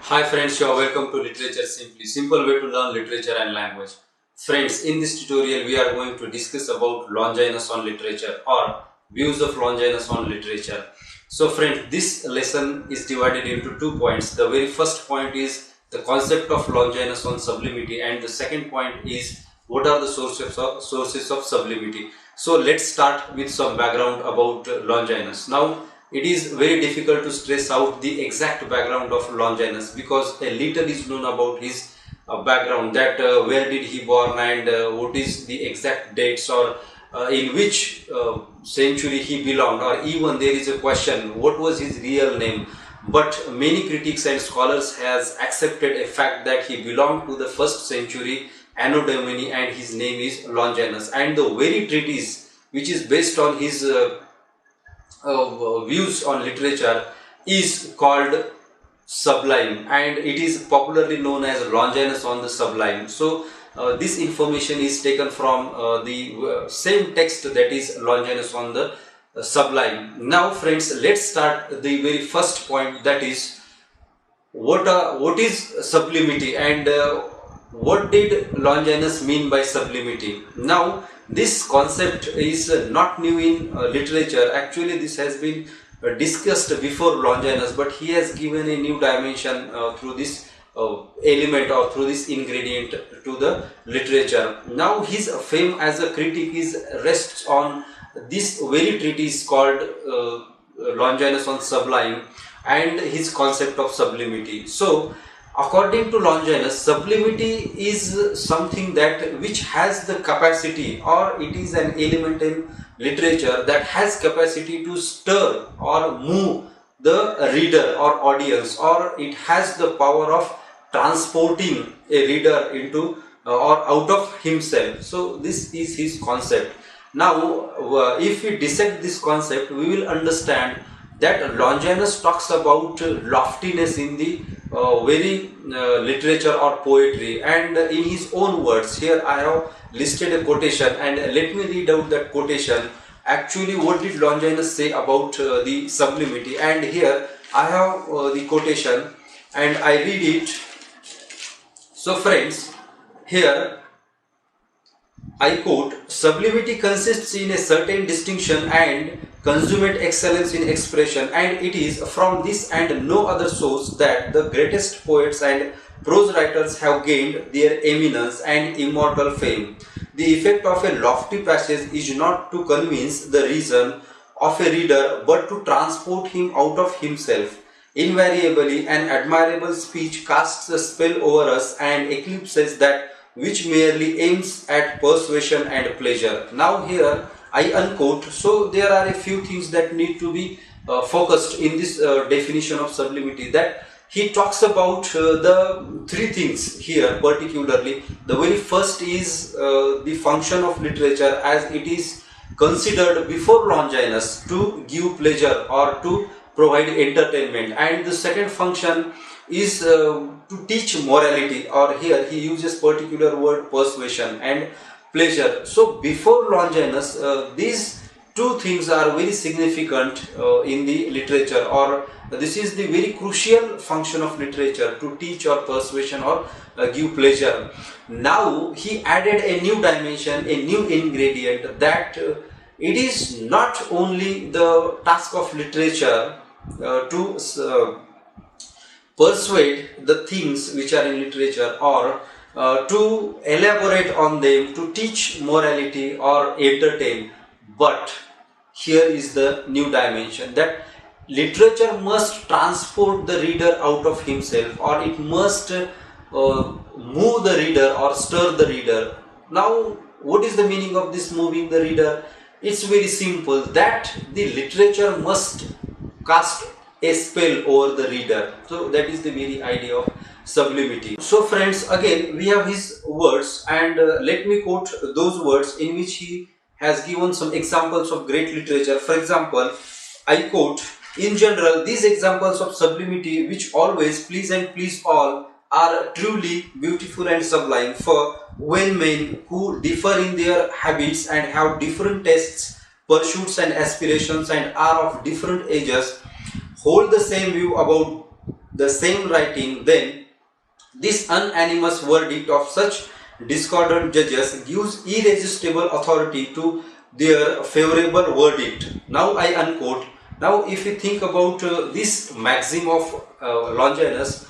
Hi friends, you are welcome to Literature Simply, simple way to learn literature and language. Friends, in this tutorial we are going to discuss about Longinus on literature or views of Longinus on literature. So friends, this lesson is divided into 2 points. The very first point is the concept of Longinus on sublimity, and the second point is what are the sources of sublimity. So let's start with some background about Longinus. Now, it is very difficult to stress out the exact background of Longinus because a little is known about his background, that where did he born and what is the exact dates, or in which century he belonged, or even there is a question what was his real name. But many critics and scholars has accepted a fact that he belonged to the 1st century Anno Domini and his name is Longinus, and the very treatise which is based on his views on literature is called Sublime, and it is popularly known as Longinus on the Sublime. So this information is taken from the same text, that is Longinus on the Sublime. Now friends, let's start the very first point, that is what is sublimity and what did Longinus mean by sublimity. Now this concept is not new in literature. Actually, this has been discussed before Longinus, but he has given a new dimension through this element or through this ingredient to the literature. Now his fame as a critic rests on this very treatise called Longinus on Sublime and his concept of sublimity. So according to Longinus, sublimity is something that which has the capacity, or it is an element in literature that has capacity to stir or move the reader or audience, or it has the power of transporting a reader into or out of himself. So this is his concept. Now if we dissect this concept, we will understand that Longinus talks about loftiness in the very literature or poetry, and in his own words, here I have listed a quotation, and let me read out that quotation. Actually, what did Longinus say about the sublimity? And here I have the quotation and I read it. So friends, here I quote, "Sublimity consists in a certain distinction and consummate excellence in expression, and it is from this and no other source that the greatest poets and prose writers have gained their eminence and immortal fame. The effect of a lofty passage is not to convince the reason of a reader, but to transport him out of himself. Invariably, an admirable speech casts a spell over us and eclipses that which merely aims at persuasion and pleasure." Now here I unquote. So there are a few things that need to be focused in this definition of sublimity, that he talks about the 3 things here particularly. The very first is the function of literature as it is considered before Longinus to give pleasure or to provide entertainment, and the second function is to teach morality, or here he uses particular word persuasion and pleasure. So before Longinus, these 2 things are very significant in the literature, or this is the very crucial function of literature, to teach or persuasion or give pleasure. Now he added a new dimension, a new ingredient, that it is not only the task of literature to persuade the things which are in literature, or to elaborate on them, to teach morality or entertain, but here is the new dimension, that literature must transport the reader out of himself, or it must move the reader or stir the reader. Now what is the meaning of this moving the reader? It's very simple, that the literature must cast a spell over the reader. So that is the very idea of sublimity. So friends, again we have his words, and let me quote those words in which he has given some examples of great literature. For example, I quote, "In general, these examples of sublimity which always please and please all are truly beautiful and sublime, for when men who differ in their habits and have different tastes, pursuits and aspirations, and are of different ages, hold the same view about the same writing, then this unanimous verdict of such discordant judges gives irresistible authority to their favorable verdict. Now I unquote. Now if we think about this maxim of Longinus,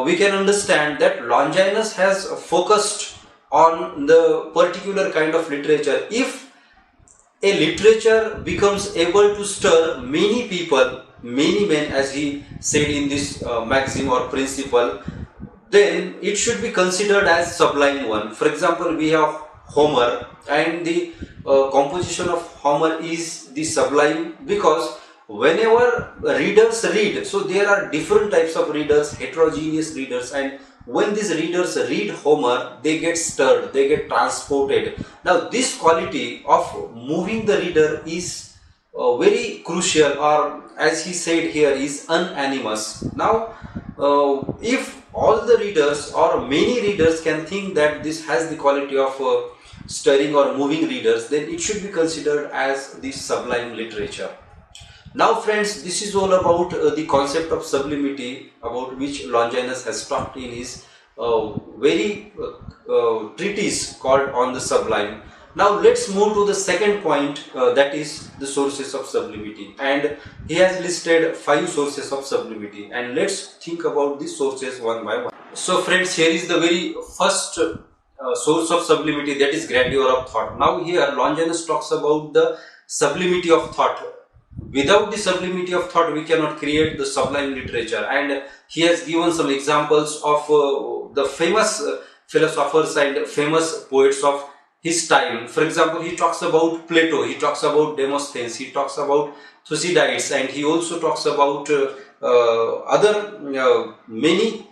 we can understand that Longinus has focused on the particular kind of literature. If a literature becomes able to stir many people, many men, as he said in this maxim or principle, then it should be considered as sublime one. For example, we have Homer, and the composition of Homer is the sublime, because whenever readers read, so there are different types of readers, heterogeneous readers, and when these readers read Homer, they get stirred, they get transported. Now this quality of moving the reader is very crucial, or as he said here, is unanimous. Now if all the readers or many readers can think that this has the quality of stirring or moving readers, then it should be considered as the sublime literature. Now friends, this is all about the concept of sublimity, about which Longinus has talked in his very treatise called On the Sublime. Now let's move to the second point, that is the sources of sublimity, and he has listed 5 sources of sublimity, and let's think about these sources one by one. So friends, here is the very first source of sublimity, that is grandeur of thought. Now here Longinus talks about the sublimity of thought. Without the sublimity of thought, we cannot create the sublime literature, and he has given some examples of the famous philosophers and famous poets of his time. For example, he talks about Plato, he talks about Demosthenes, he talks about Thucydides, and he also talks about other many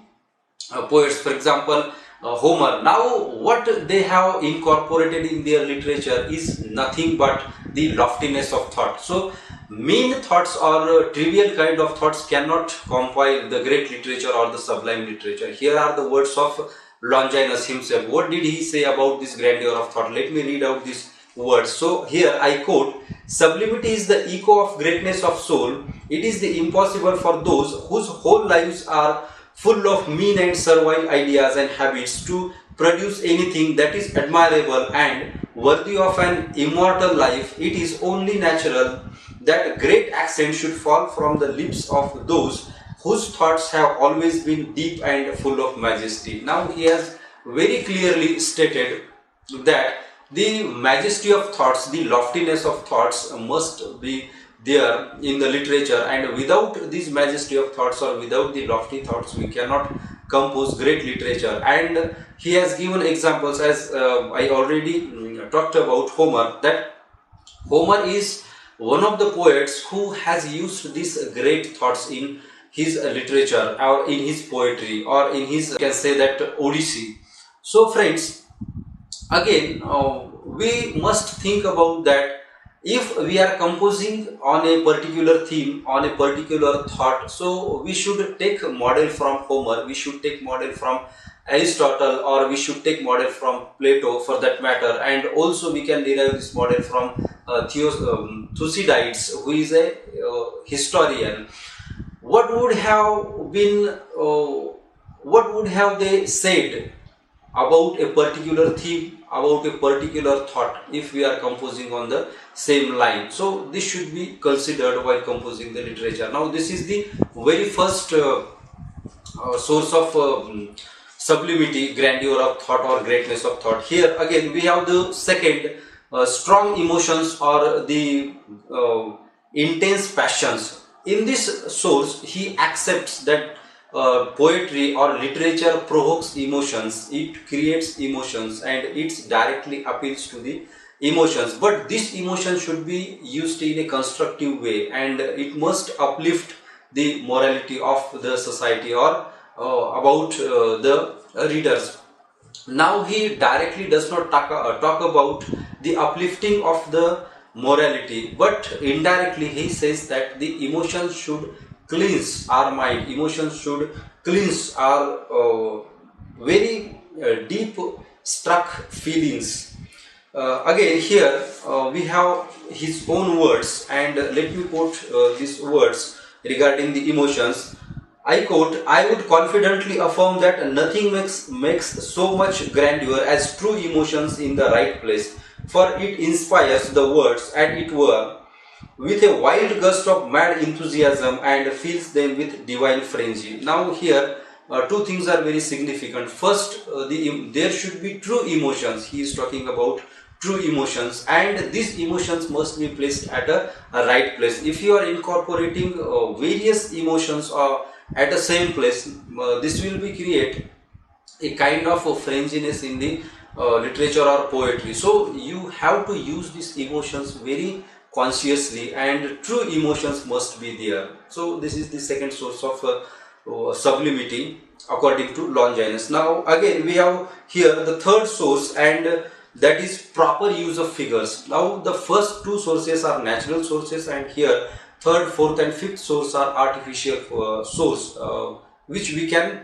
poets, for example Homer. Now what they have incorporated in their literature is nothing but the loftiness of thought. So mean thoughts or trivial kind of thoughts cannot compile the great literature or the sublime literature. Here are the words of Longinus himself. What did he say about this grandeur of thought? Let me read out these words. So here I quote: "Sublimity is the echo of greatness of soul. It is the impossible for those whose whole lives are full of mean and servile ideas and habits to produce anything that is admirable and worthy of an immortal life. It is only natural that great accent should fall from the lips of those whose thoughts have always been deep and full of majesty." Now he has very clearly stated that the majesty of thoughts, the loftiness of thoughts must be there in the literature, and without this majesty of thoughts or without the lofty thoughts, we cannot compose great literature. And he has given examples, as I already talked about Homer, that Homer is one of the poets who has used these great thoughts in his literature or in his poetry or in his, you can say that, Odyssey. So friends, again we must think about that. If we are composing on a particular theme, on a particular thought, so we should take model from Homer, we should take model from Aristotle, or we should take model from Plato for that matter, and also we can derive this model from Thucydides, who is a historian. What would have been, what would have they said about a particular theme, about a particular thought, if we are composing on the same line? So this should be considered while composing the literature. Now this is the very first source of sublimity, grandeur of thought or greatness of thought. Here again we have the second, strong emotions or the intense passions. In this source he accepts that poetry or literature provokes emotions, it creates emotions, and it directly appeals to the emotions, but this emotion should be used in a constructive way, and it must uplift the morality of the society or about the readers. Now he directly does not talk about the uplifting of the morality, but indirectly he says that the emotions should cleanse our mind, emotions should cleanse our very deep struck feelings. Again here we have his own words, and let me quote these words regarding the emotions. I quote, "I would confidently affirm that nothing makes so much grandeur as true emotions in the right place, for it inspires the words, and it were, with a wild gust of mad enthusiasm and fills them with divine frenzy." Now here, two things are very significant. First, there should be true emotions. He is talking about true emotions, and these emotions must be placed at a right place. If you are incorporating various emotions at the same place, this will be create a kind of a frenziness in the literature or poetry. So you have to use these emotions very consciously, and true emotions must be there. So this is the second source of sublimity according to Longinus. Now again we have here the third source, and that is proper use of figures. Now the first two sources are natural sources, and here third, fourth and fifth source are artificial source, which we can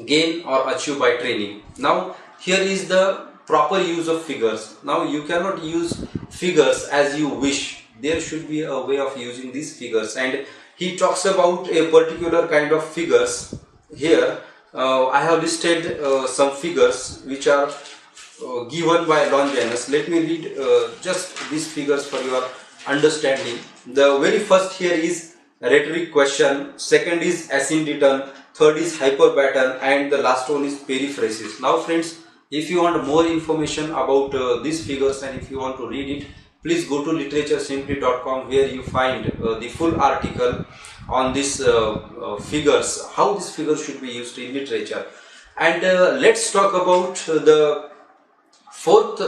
gain or achieve by training. Now here is the proper use of figures. Now you cannot use figures as you wish. There should be a way of using these figures, and he talks about a particular kind of figures. Here I have listed some figures which are given by Longinus. Let me read just these figures for your understanding. The very first here is rhetoric question, second is Asyndeton, third is Hyperbaton, and the last one is Periphrasis. Now friends, if you want more information about these figures, and if you want to read it, please go to literatureshimply.com, where you find the full article on these figures, how these figures should be used in literature. And let's talk about the fourth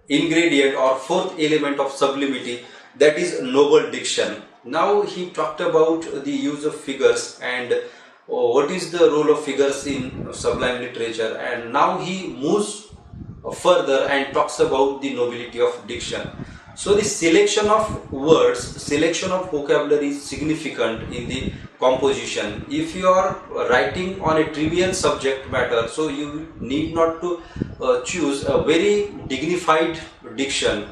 ingredient or fourth element of sublimity, that is noble diction. Now he talked about the use of figures and what is the role of figures in sublime literature, and now he moves further and talks about the nobility of diction. So the selection of words, selection of vocabulary is significant in the composition. If you are writing on a trivial subject matter, so you need not to choose a very dignified diction.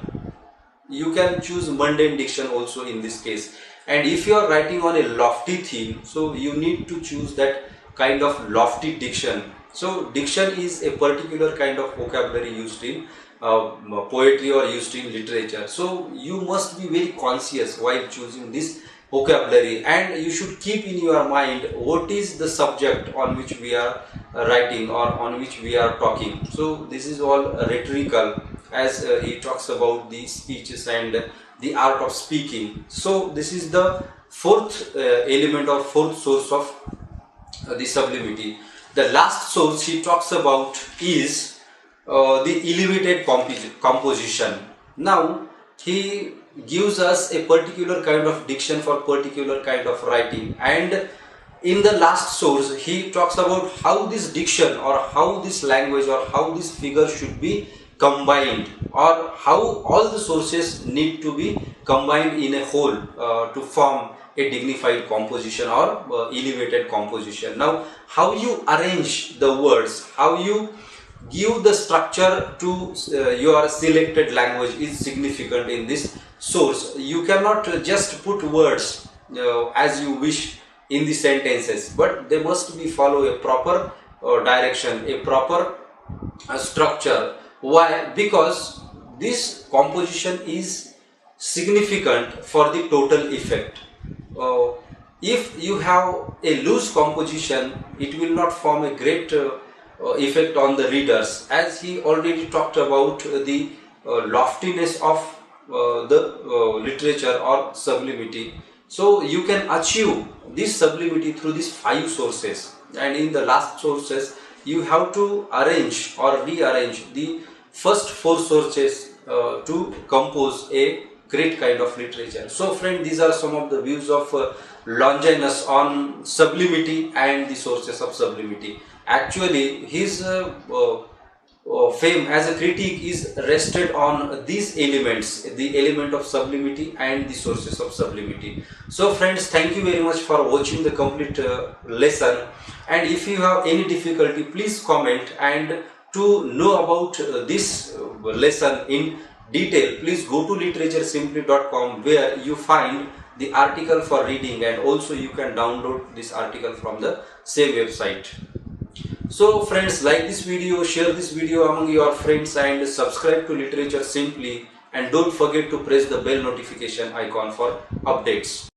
You can choose mundane diction also in this case. And if you are writing on a lofty theme, so you need to choose that kind of lofty diction. So diction is a particular kind of vocabulary used in poetry or used in literature. So you must be very conscious while choosing this vocabulary, and you should keep in your mind what is the subject on which we are writing or on which we are talking. So this is all rhetorical, as he talks about the speeches and the art of speaking. So this is the fourth element or fourth source of the sublimity. The last source he talks about is the elevated composition. Now he gives us a particular kind of diction for particular kind of writing, and in the last source he talks about how this diction or how this language or how this figure should be combined, or how all the sources need to be combined in a whole to form a dignified composition or elevated composition. Now how you arrange the words, how you give the structure to your selected language is significant in this source. You cannot just put words as you wish in the sentences, but they must be follow a proper direction, a proper structure. Why? Because this composition is significant for the total effect. If you have a loose composition, it will not form a great effect on the readers, as he already talked about the loftiness of the literature or sublimity. So you can achieve this sublimity through these five sources, and in the last sources you have to arrange or rearrange the first four sources to compose a great kind of literature. So friend, these are some of the views of Longinus on sublimity and the sources of sublimity. Actually his fame as a critic is rested on these elements, the element of sublimity and the sources of sublimity. So friends, thank you very much for watching the complete lesson, and if you have any difficulty, please comment, and to know about this lesson in detail, please go to literatureshimply.com, where you find the article for reading, and also you can download this article from the same website. So friends, like this video, share this video among your friends, and subscribe to Literature Simply, and don't forget to press the bell notification icon for updates.